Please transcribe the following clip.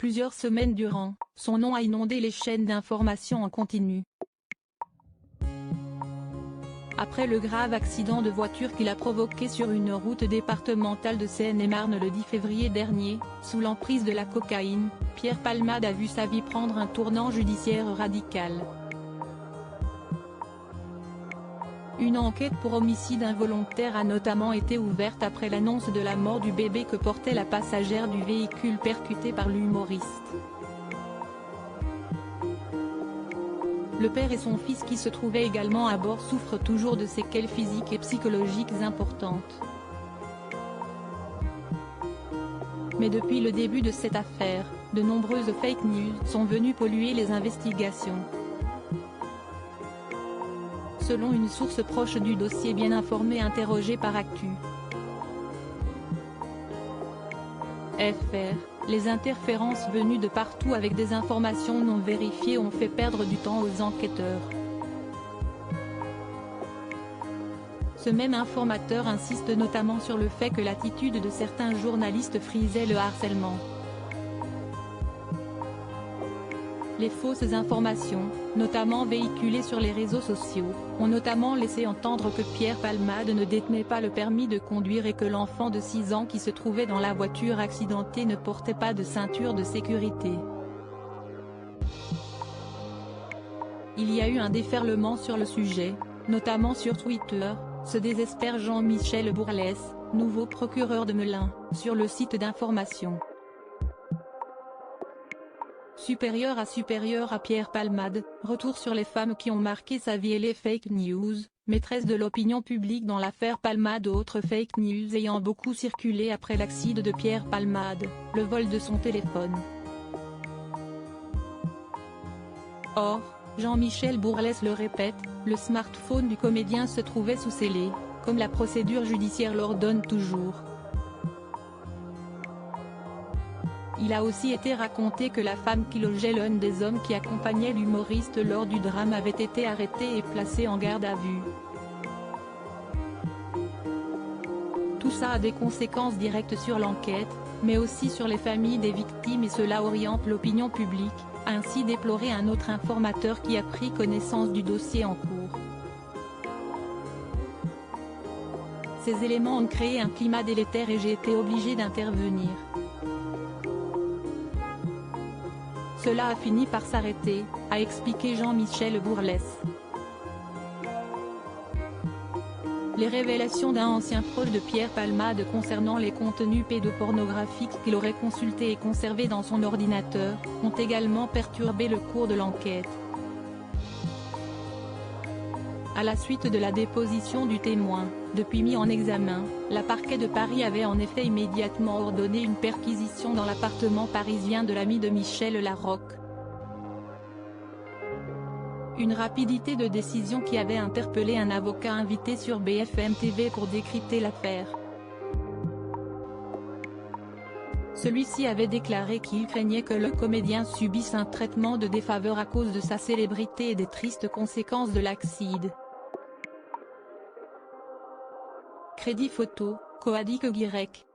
plusieurs semaines durant, son nom a inondé les chaînes d'information en continu. Après le grave accident de voiture qu'il a provoqué sur une route départementale de Seine-et-Marne le 10 février dernier, sous l'emprise de la cocaïne, Pierre Palmade a vu sa vie prendre un tournant judiciaire radical. Une enquête pour homicide involontaire a notamment été ouverte après l'annonce de la mort du bébé que portait la passagère du véhicule percuté par l'humoriste. Le père et son fils qui se trouvaient également à bord souffrent toujours de séquelles physiques et psychologiques importantes. Mais depuis le début de cette affaire, de nombreuses fake news sont venues polluer les investigations. Selon une source proche du dossier bien informée interrogée par Actu.fr, les interférences venues de partout avec des informations non vérifiées ont fait perdre du temps aux enquêteurs. Ce même informateur insiste notamment sur le fait que l'attitude de certains journalistes frisait le harcèlement. Les fausses informations, notamment véhiculées sur les réseaux sociaux, ont notamment laissé entendre que Pierre Palmade ne détenait pas le permis de conduire et que l'enfant de 6 ans qui se trouvait dans la voiture accidentée ne portait pas de ceinture de sécurité. Il y a eu un déferlement sur le sujet, notamment sur Twitter, se désespère Jean-Michel Bourlès, nouveau procureur de Melun, sur le site d'information. Supérieur à Pierre Palmade, retour sur les femmes qui ont marqué sa vie et les fake news, maîtresse de l'opinion publique dans l'affaire Palmade. Autres fake news ayant beaucoup circulé après l'accident de Pierre Palmade, le vol de son téléphone. Or, Jean-Michel Bourlès le répète, le smartphone du comédien se trouvait sous scellé, comme la procédure judiciaire l'ordonne toujours. Il a aussi été raconté que la femme qui logeait l'un des hommes qui accompagnait l'humoriste lors du drame avait été arrêtée et placée en garde à vue. Tout ça a des conséquences directes sur l'enquête, mais aussi sur les familles des victimes et cela oriente l'opinion publique, a ainsi déploré un autre informateur qui a pris connaissance du dossier en cours. Ces éléments ont créé un climat délétère et j'ai été obligé d'intervenir. Cela a fini par s'arrêter, a expliqué Jean-Michel Bourlès. Les révélations d'un ancien proche de Pierre Palmade concernant les contenus pédopornographiques qu'il aurait consultés et conservés dans son ordinateur, ont également perturbé le cours de l'enquête. À la suite de la déposition du témoin, depuis mis en examen, la parquet de Paris avait en effet immédiatement ordonné une perquisition dans l'appartement parisien de l'ami de Michel Larocque. Une rapidité de décision qui avait interpellé un avocat invité sur BFM TV pour décrypter l'affaire. Celui-ci avait déclaré qu'il craignait que le comédien subisse un traitement de défaveur à cause de sa célébrité et des tristes conséquences de l'accident. Crédit photo, Coadic Guirec.